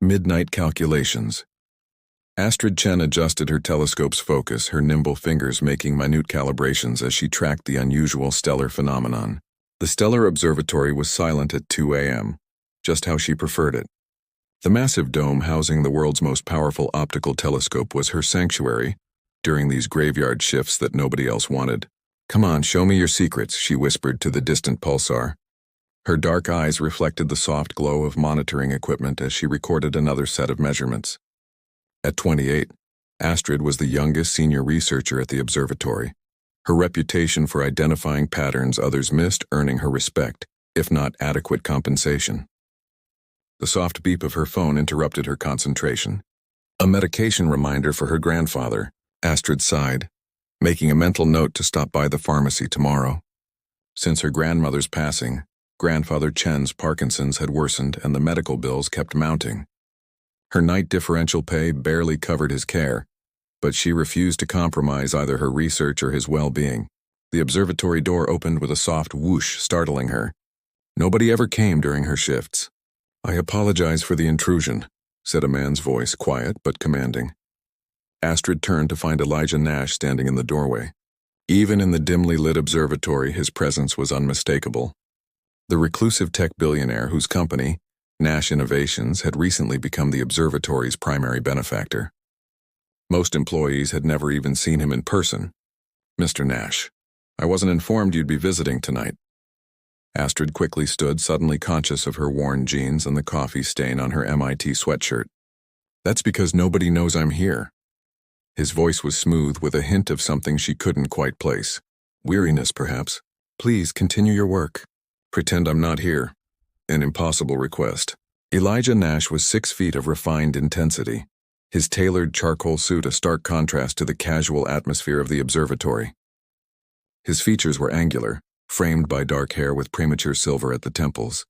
Midnight calculations. Astrid Chen adjusted her telescope's focus, her nimble fingers making minute calibrations as she tracked the unusual stellar phenomenon. The stellar observatory was silent at 2 a.m., just how she preferred it. The massive dome housing the world's most powerful optical telescope was her sanctuary during these graveyard shifts that nobody else wanted. "Come on, show me your secrets," she whispered to the distant pulsar. Her dark eyes reflected the soft glow of monitoring equipment as she recorded another set of measurements. At 28, Astrid was the youngest senior researcher at the observatory, her reputation for identifying patterns others missed earning her respect, if not adequate compensation. The soft beep of her phone interrupted her concentration. A medication reminder for her grandfather. Astrid sighed, making a mental note to stop by the pharmacy tomorrow. Since her grandmother's passing, Grandfather Chen's Parkinson's had worsened and the medical bills kept mounting. Her night differential pay barely covered his care, but she refused to compromise either her research or his well-being. The observatory door opened with a soft whoosh, startling her. Nobody ever came during her shifts. "I apologize for the intrusion," said a man's voice, quiet but commanding. Astrid turned to find Elijah Nash standing in the doorway. Even in the dimly lit observatory, his presence was unmistakable. The reclusive tech billionaire whose company, Nash Innovations, had recently become the observatory's primary benefactor. Most employees had never even seen him in person. "Mr. Nash, I wasn't informed you'd be visiting tonight." Astrid quickly stood, suddenly conscious of her worn jeans and the coffee stain on her MIT sweatshirt. "That's because nobody knows I'm here." His voice was smooth with a hint of something she couldn't quite place. Weariness, perhaps. "Please continue your work. Pretend I'm not here." An impossible request. Elijah Nash was 6 feet of refined intensity, his tailored charcoal suit a stark contrast to the casual atmosphere of the observatory. His features were angular, framed by dark hair with premature silver at the temples.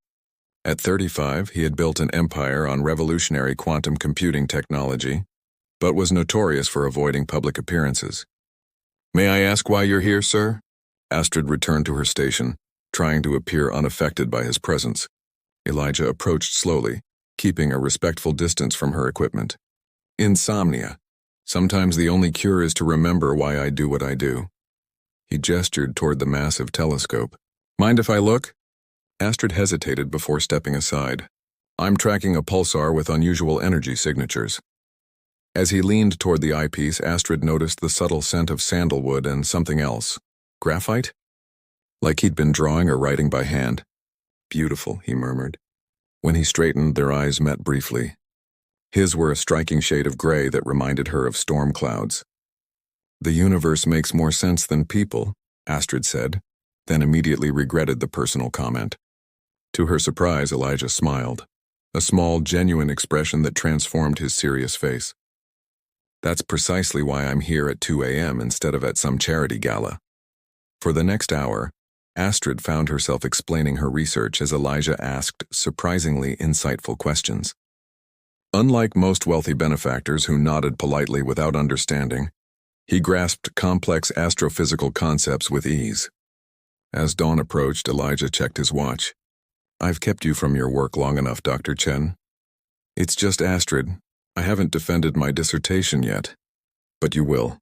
At 35, he had built an empire on revolutionary quantum computing technology, but was notorious for avoiding public appearances. "May I ask why you're here, sir?" Astrid returned to her station, trying to appear unaffected by his presence. Elijah approached slowly, keeping a respectful distance from her equipment. "Insomnia. Sometimes the only cure is to remember why I do what I do." He gestured toward the massive telescope. "Mind if I look?" Astrid hesitated before stepping aside. "I'm tracking a pulsar with unusual energy signatures." As he leaned toward the eyepiece, Astrid noticed the subtle scent of sandalwood and something else. Graphite? Like he'd been drawing or writing by hand. "Beautiful," he murmured. When he straightened, their eyes met briefly. His were a striking shade of gray that reminded her of storm clouds. "The universe makes more sense than people," Astrid said, then immediately regretted the personal comment. To her surprise, Elijah smiled, a small, genuine expression that transformed his serious face. "That's precisely why I'm here at 2 a.m. instead of at some charity gala." For the next hour, Astrid found herself explaining her research as Elijah asked surprisingly insightful questions. Unlike most wealthy benefactors who nodded politely without understanding, he grasped complex astrophysical concepts with ease. As dawn approached, Elijah checked his watch. "I've kept you from your work long enough, Dr. Chen." "It's just Astrid. I haven't defended my dissertation yet." "But you will."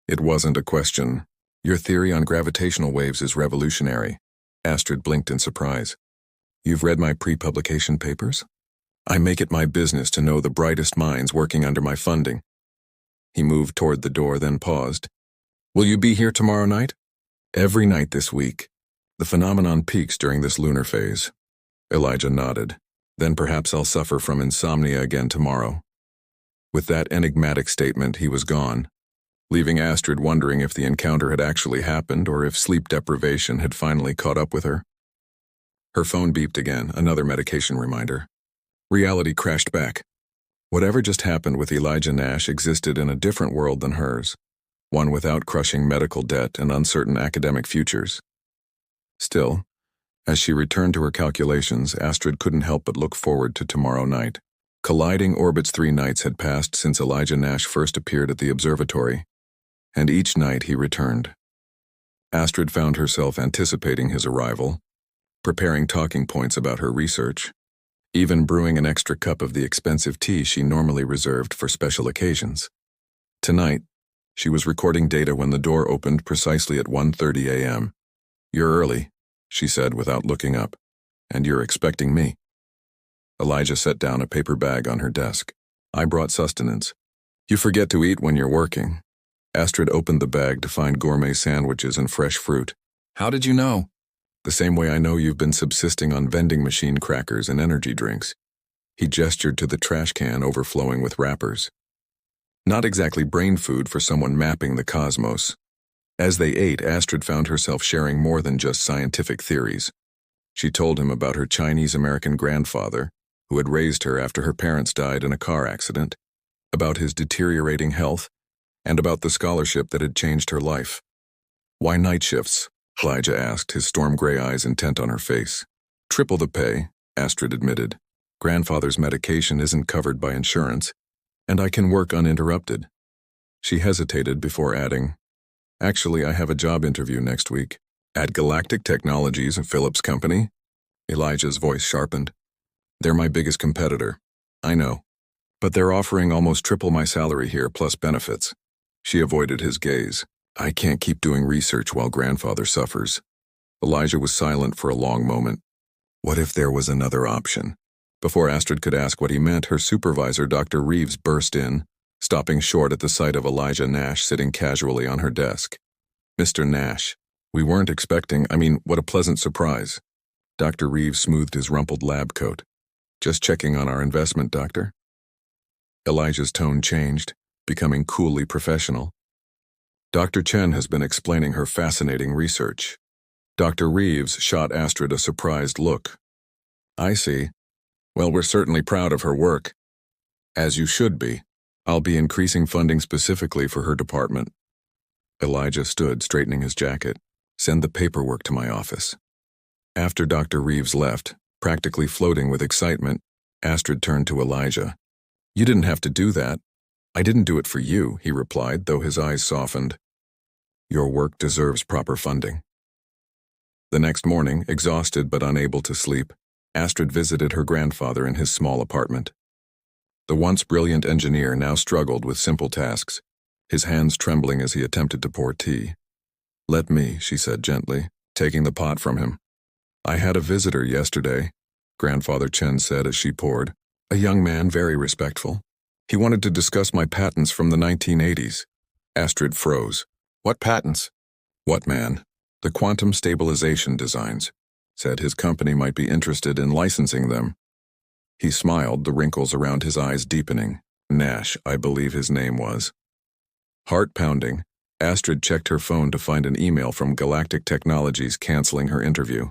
It wasn't a question. "Your theory on gravitational waves is revolutionary." Astrid blinked in surprise. "You've read my pre-publication papers? I make it my business to know the brightest minds working under my funding." He moved toward the door, then paused. "Will you be here tomorrow night?" "Every night this week. The phenomenon peaks during this lunar phase." Elijah nodded. "Then perhaps I'll suffer from insomnia again tomorrow." With that enigmatic statement, he was gone, leaving Astrid wondering if the encounter had actually happened or if sleep deprivation had finally caught up with her. Her phone beeped again, another medication reminder. Reality crashed back. Whatever just happened with Elijah Nash existed in a different world than hers, one without crushing medical debt and uncertain academic futures. Still, as she returned to her calculations, Astrid couldn't help but look forward to tomorrow night. Colliding orbits 3 nights had passed since Elijah Nash first appeared at the observatory, and each night he returned. Astrid found herself anticipating his arrival, preparing talking points about her research. even brewing an extra cup of the expensive tea she normally reserved for special occasions. Tonight, she was recording data when the door opened precisely at 1:30 a.m. "You're early," she said without looking up. "And you're expecting me." Elijah set down a paper bag on her desk. "I brought sustenance." "You forget to eat when you're working." Astrid opened the bag to find gourmet sandwiches and fresh fruit. "How did you know?" "The same way I know you've been subsisting on vending machine crackers and energy drinks." He gestured to the trash can overflowing with wrappers. Not exactly brain food for someone mapping the cosmos. As they ate, Astrid found herself sharing more than just scientific theories. She told him about her Chinese-American grandfather, who had raised her after her parents died in a car accident, about his deteriorating health, and about the scholarship that had changed her life. "Why night shifts?" Elijah asked, his storm-gray eyes intent on her face. "Triple the pay," Astrid admitted. "Grandfather's medication isn't covered by insurance, and I can work uninterrupted." She hesitated before adding, "Actually, I have a job interview next week." "At Galactic Technologies, a Phillips company?" Elijah's voice sharpened. "They're my biggest competitor." "I know. But they're offering almost triple my salary here plus benefits." She avoided his gaze. "I can't keep doing research while grandfather suffers." Elijah was silent for a long moment. What if there was another option? Before Astrid could ask what he meant, her supervisor, Dr. Reeves, burst in, stopping short at the sight of Elijah Nash sitting casually on her desk. "Mr. Nash, we weren't expecting, what a pleasant surprise." Dr. Reeves smoothed his rumpled lab coat. "Just checking on our investment, Doctor." Elijah's tone changed, becoming coolly professional. "Dr. Chen has been explaining her fascinating research." Dr. Reeves shot Astrid a surprised look. "I see. Well, we're certainly proud of her work." "As you should be. I'll be increasing funding specifically for her department." Elijah stood, straightening his jacket. "Send the paperwork to my office." After Dr. Reeves left, practically floating with excitement, Astrid turned to Elijah. "You didn't have to do that." "I didn't do it for you," he replied, though his eyes softened. "Your work deserves proper funding." The next morning, exhausted but unable to sleep, Astrid visited her grandfather in his small apartment. The once brilliant engineer now struggled with simple tasks, his hands trembling as he attempted to pour tea. "Let me," she said gently, taking the pot from him. "I had a visitor yesterday," Grandfather Chen said as she poured. "A young man, very respectful. He wanted to discuss my patents from the 1980s. Astrid froze. "What patents?" "What man?" "The quantum stabilization designs. Said his company might be interested in licensing them." He smiled, the wrinkles around his eyes deepening. Nash, I believe his name was. Heart pounding, Astrid checked her phone to find an email from Galactic Technologies canceling her interview.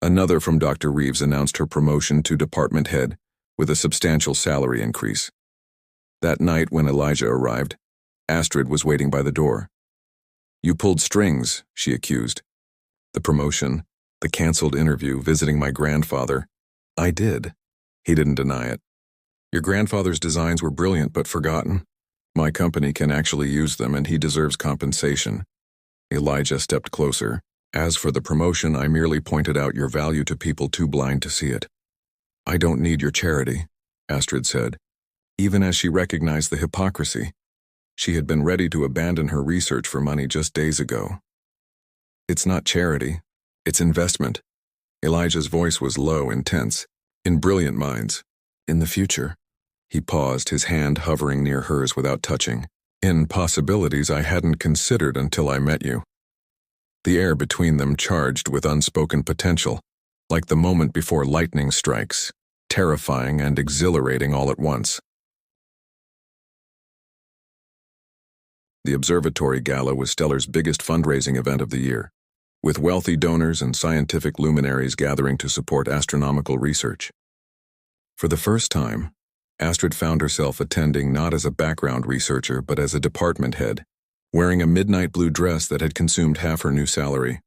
Another from Dr. Reeves announced her promotion to department head with a substantial salary increase. That night when Elijah arrived, Astrid was waiting by the door. "You pulled strings," she accused. "The promotion, the canceled interview, visiting my grandfather." "I did." He didn't deny it. "Your grandfather's designs were brilliant but forgotten. My company can actually use them and he deserves compensation." Elijah stepped closer. "As for the promotion, I merely pointed out your value to people too blind to see it." "I don't need your charity," Astrid said, even as she recognized the hypocrisy. She had been ready to abandon her research for money just days ago. "It's not charity, it's investment." Elijah's voice was low and tense. "In brilliant minds. In the future." He paused, his hand hovering near hers without touching. "In possibilities I hadn't considered until I met you." The air between them charged with unspoken potential, like the moment before lightning strikes, terrifying and exhilarating all at once. The Observatory Gala was Stellar's biggest fundraising event of the year, with wealthy donors and scientific luminaries gathering to support astronomical research. For the first time, Astrid found herself attending not as a background researcher but as a department head, wearing a midnight blue dress that had consumed half her new salary.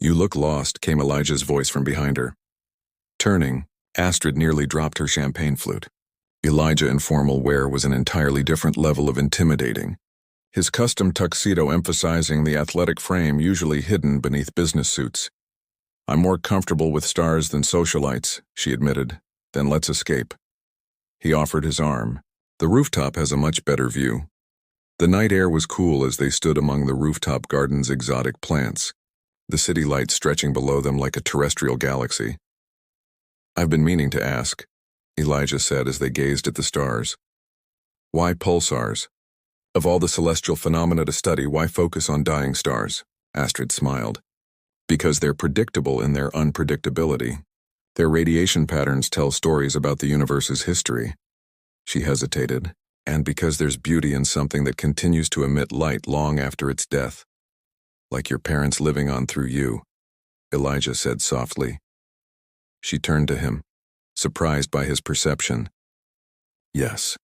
"You look lost," came Elijah's voice from behind her. Turning, Astrid nearly dropped her champagne flute. Elijah in formal wear was an entirely different level of intimidating, his custom tuxedo emphasizing the athletic frame usually hidden beneath business suits. "I'm more comfortable with stars than socialites," she admitted, Then let's escape. He offered his arm. The rooftop has a much better view. The night air was cool as they stood among the rooftop garden's exotic plants, the city lights stretching below them like a terrestrial galaxy. I've been meaning to ask, Elijah said as they gazed at the stars. Why pulsars? Of all the celestial phenomena to study, why focus on dying stars? Astrid smiled. Because they're predictable in their unpredictability. Their radiation patterns tell stories about the universe's history. She hesitated. And because there's beauty in something that continues to emit light long after its death. Like your parents living on through you, Elijah said softly. She turned to him, surprised by his perception. Yes.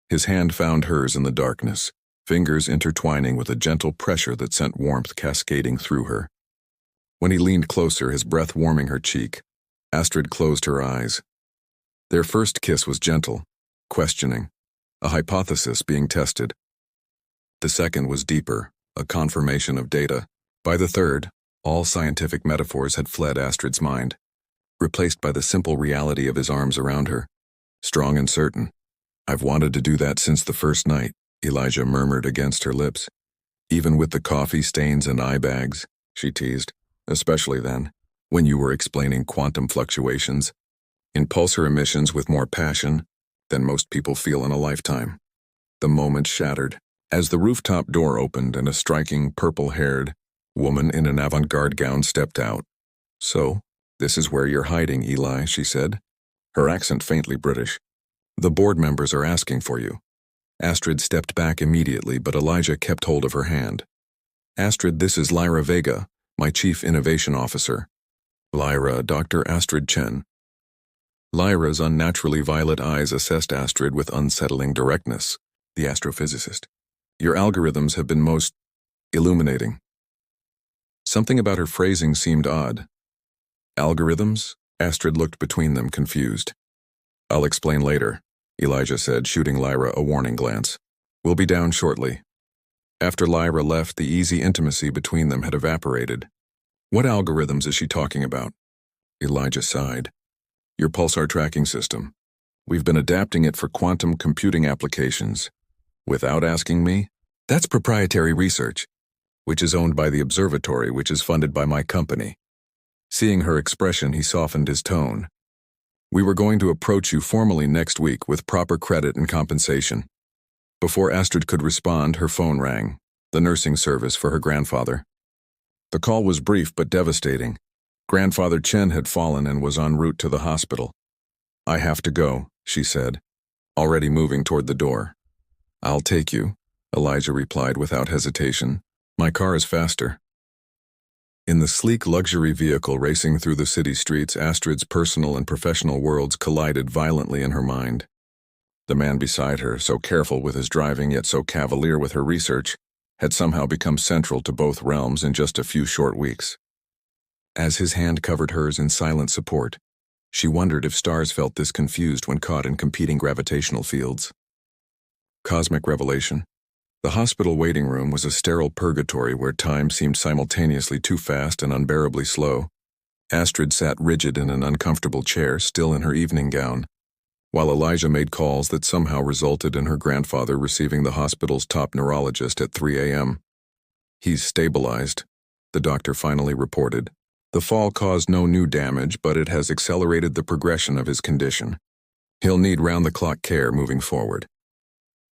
His hand found hers in the darkness, fingers intertwining with a gentle pressure that sent warmth cascading through her. When he leaned closer, his breath warming her cheek, Astrid closed her eyes. Their first kiss was gentle, questioning, a hypothesis being tested. The second was deeper, a confirmation of data. By the third, all scientific metaphors had fled Astrid's mind, replaced by the simple reality of his arms around her, strong and certain. I've wanted to do that since the first night, Elijah murmured against her lips. Even with the coffee stains and eye bags, she teased, especially then, when you were explaining quantum fluctuations, impulsor emissions with more passion than most people feel in a lifetime. The moment shattered as the rooftop door opened and a striking purple-haired woman in an avant-garde gown stepped out. So, this is where you're hiding, Eli, she said, her accent faintly British. The board members are asking for you. Astrid stepped back immediately, but Elijah kept hold of her hand. Astrid, this is Lyra Vega, my Chief Innovation Officer. Lyra, Dr. Astrid Chen. Lyra's unnaturally violet eyes assessed Astrid with unsettling directness, the astrophysicist. Your algorithms have been most illuminating. Something about her phrasing seemed odd. Algorithms? Astrid looked between them, confused. I'll explain later, Elijah said, shooting Lyra a warning glance. We'll be down shortly. After Lyra left, the easy intimacy between them had evaporated. What algorithms is she talking about? Elijah sighed. Your pulsar tracking system. We've been adapting it for quantum computing applications. Without asking me? That's proprietary research, which is owned by the observatory, which is funded by my company. Seeing her expression, he softened his tone. We were going to approach you formally next week with proper credit and compensation. Before Astrid could respond, her phone rang, the nursing service for her grandfather. The call was brief but devastating. Grandfather Chen had fallen and was en route to the hospital. I have to go, she said, already moving toward the door. I'll take you, Elijah replied without hesitation. My car is faster. In the sleek luxury vehicle racing through the city streets, Astrid's personal and professional worlds collided violently in her mind. The man beside her, so careful with his driving yet so cavalier with her research, had somehow become central to both realms in just a few short weeks. As his hand covered hers in silent support, she wondered if stars felt this confused when caught in competing gravitational fields. Cosmic revelation. The hospital waiting room was a sterile purgatory where time seemed simultaneously too fast and unbearably slow. Astrid sat rigid in an uncomfortable chair, still in her evening gown, while Elijah made calls that somehow resulted in her grandfather receiving the hospital's top neurologist at 3 a.m. He's stabilized, the doctor finally reported. The fall caused no new damage, but it has accelerated the progression of his condition. He'll need round-the-clock care moving forward.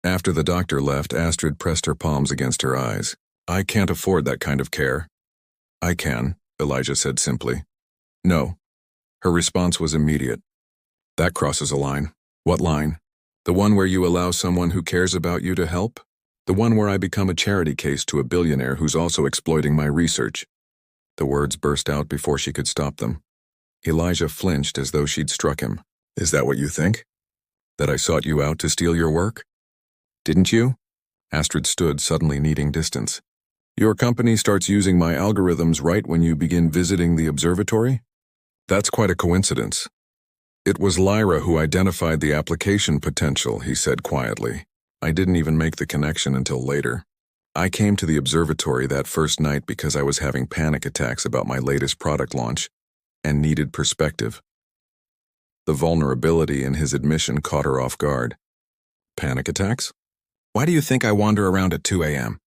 After the doctor left, Astrid pressed her palms against her eyes. I can't afford that kind of care. I can, Elijah said simply. No. Her response was immediate. That crosses a line. What line? The one where you allow someone who cares about you to help? The one where I become a charity case to a billionaire who's also exploiting my research? The words burst out before she could stop them. Elijah flinched as though she'd struck him. Is that what you think? That I sought you out to steal your work? Didn't you? Astrid stood, suddenly needing distance. Your company starts using my algorithms right when you begin visiting the observatory? That's quite a coincidence. It was Lyra who identified the application potential, he said quietly. I didn't even make the connection until later. I came to the observatory that first night because I was having panic attacks about my latest product launch and needed perspective. The vulnerability in his admission caught her off guard. Panic attacks? Why do you think I wander around at 2 a.m.?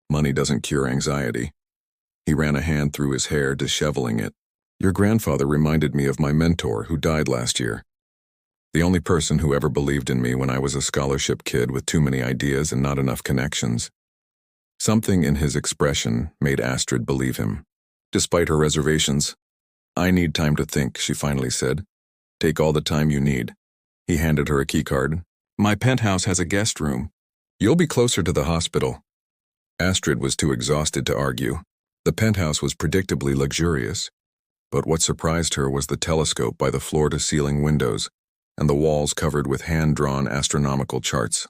Money doesn't cure anxiety. He ran a hand through his hair, disheveling it. Your grandfather reminded me of my mentor who died last year. The only person who ever believed in me when I was a scholarship kid with too many ideas and not enough connections. Something in his expression made Astrid believe him. Despite her reservations, I need time to think, she finally said. Take all the time you need. He handed her a keycard. My penthouse has a guest room. You'll be closer to the hospital. Astrid was too exhausted to argue. The penthouse was predictably luxurious. But what surprised her was the telescope by the floor-to-ceiling windows and the walls covered with hand-drawn astronomical charts.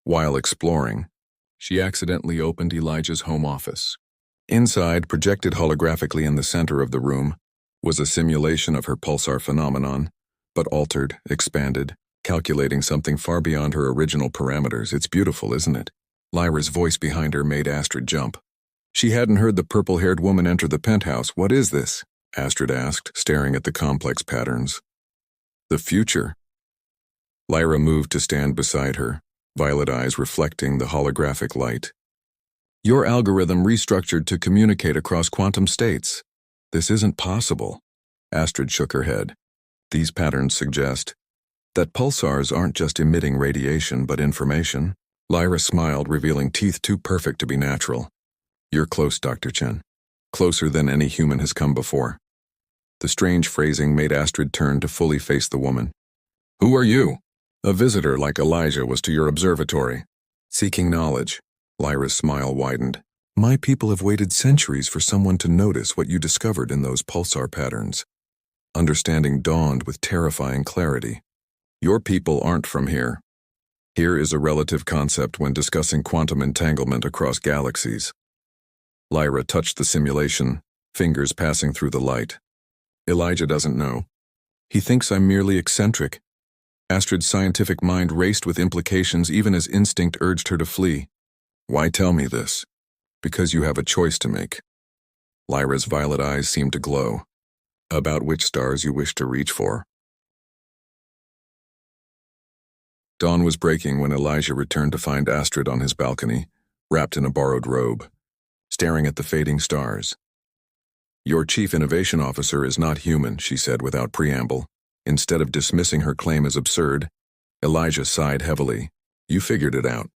While exploring, she accidentally opened Elijah's home office. Inside, projected holographically in the center of the room, was a simulation of her pulsar phenomenon, but altered, expanded, calculating something far beyond her original parameters. It's beautiful, isn't it? Lyra's voice behind her made Astrid jump. She hadn't heard the purple-haired woman enter the penthouse. What is this? Astrid asked, staring at the complex patterns. The future. Lyra moved to stand beside her, violet eyes reflecting the holographic light. Your algorithm restructured to communicate across quantum states. This isn't possible. Astrid shook her head. These patterns suggest that pulsars aren't just emitting radiation but information. Lyra smiled, revealing teeth too perfect to be natural. You're close, Dr. Chen. Closer than any human has come before. The strange phrasing made Astrid turn to fully face the woman. Who are you? A visitor like Elijah was to your observatory. Seeking knowledge. Lyra's smile widened. My people have waited centuries for someone to notice what you discovered in those pulsar patterns. Understanding dawned with terrifying clarity. Your people aren't from here. Here is a relative concept when discussing quantum entanglement across galaxies. Lyra touched the simulation, fingers passing through the light. Elijah doesn't know. He thinks I'm merely eccentric. Astrid's scientific mind raced with implications even as instinct urged her to flee. Why tell me this? Because you have a choice to make. Lyra's violet eyes seemed to glow. About which stars you wish to reach for. Dawn was breaking when Elijah returned to find Astrid on his balcony, wrapped in a borrowed robe, staring at the fading stars. Your chief innovation officer is not human, she said without preamble. Instead of dismissing her claim as absurd, Elijah sighed heavily. You figured it out.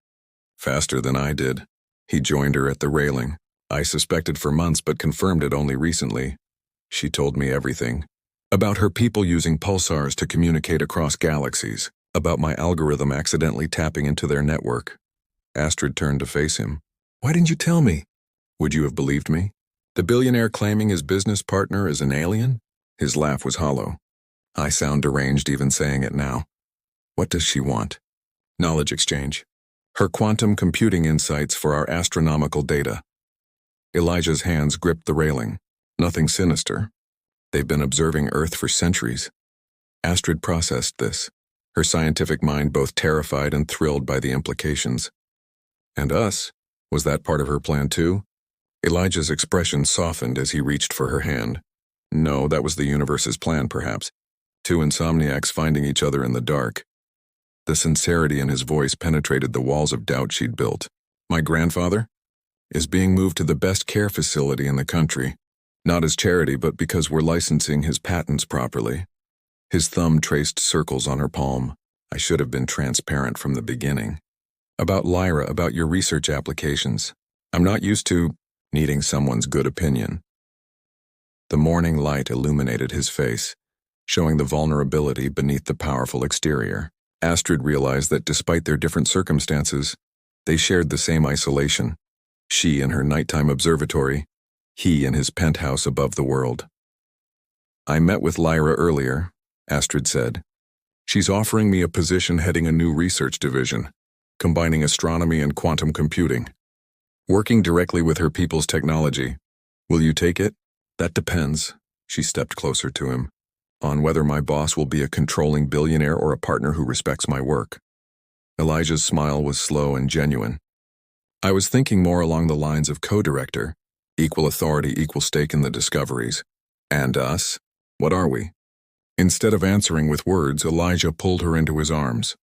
Faster than I did. He joined her at the railing. I suspected for months but confirmed it only recently. She told me everything. About her people using pulsars to communicate across galaxies. About my algorithm accidentally tapping into their network. Astrid turned to face him. Why didn't you tell me? Would you have believed me? The billionaire claiming his business partner is an alien? His laugh was hollow. I sound deranged even saying it now. What does she want? Knowledge exchange. Her quantum computing insights for our astronomical data. Elijah's hands gripped the railing. Nothing sinister. They've been observing Earth for centuries. Astrid processed this, her scientific mind both terrified and thrilled by the implications. And us? Was that part of her plan too? Elijah's expression softened as he reached for her hand. No, that was the universe's plan, perhaps. Two insomniacs finding each other in the dark. The sincerity in his voice penetrated the walls of doubt she'd built. My grandfather is being moved to the best care facility in the country. Not as charity, but because we're licensing his patents properly. His thumb traced circles on her palm. I should have been transparent from the beginning. About Lyra, about your research applications. I'm not used to needing someone's good opinion. The morning light illuminated his face, showing the vulnerability beneath the powerful exterior. Astrid realized that despite their different circumstances, they shared the same isolation. She in her nighttime observatory, he in his penthouse above the world. I met with Lyra earlier, Astrid said. She's offering me a position heading a new research division, combining astronomy and quantum computing. Working directly with her people's technology. Will you take it? That depends, she stepped closer to him, on whether my boss will be a controlling billionaire or a partner who respects my work. Elijah's smile was slow and genuine. I was thinking more along the lines of co-director, equal authority, equal stake in the discoveries. And us? What are we? Instead of answering with words, Elijah pulled her into his arms.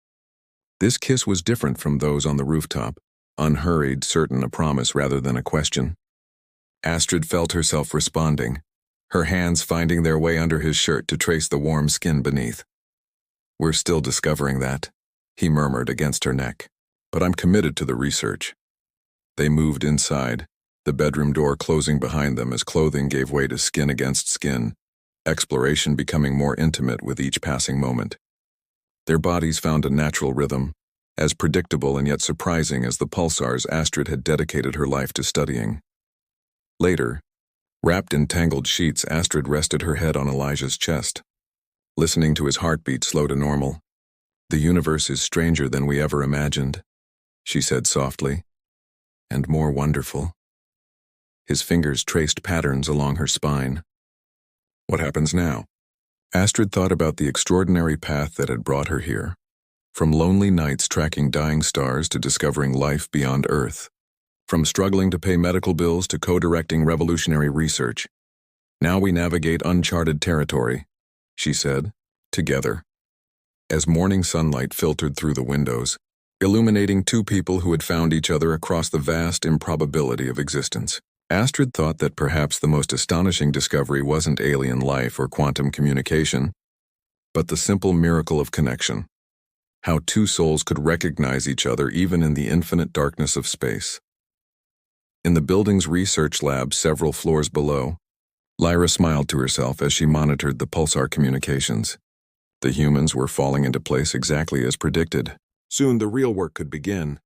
This kiss was different from those on the rooftop, unhurried, certain a promise rather than a question. Astrid felt herself responding, her hands finding their way under his shirt to trace the warm skin beneath. "We're still discovering that," he murmured against her neck, "but I'm committed to the research." They moved inside, the bedroom door closing behind them as clothing gave way to skin against skin, exploration becoming more intimate with each passing moment. Their bodies found a natural rhythm, as predictable and yet surprising as the pulsars Astrid had dedicated her life to studying. Later, wrapped in tangled sheets, Astrid rested her head on Elijah's chest, listening to his heartbeat slow to normal. "The universe is stranger than we ever imagined," she said softly, "and more wonderful." His fingers traced patterns along her spine. What happens now? Astrid thought about the extraordinary path that had brought her here, from lonely nights tracking dying stars to discovering life beyond Earth, from struggling to pay medical bills to co-directing revolutionary research. "Now we navigate uncharted territory," she said, "together." As morning sunlight filtered through the windows, illuminating two people who had found each other across the vast improbability of existence, Astrid thought that perhaps the most astonishing discovery wasn't alien life or quantum communication, but the simple miracle of connection. How two souls could recognize each other even in the infinite darkness of space. In the building's research lab several floors below, Lyra smiled to herself as she monitored the pulsar communications. The humans were falling into place exactly as predicted. Soon the real work could begin.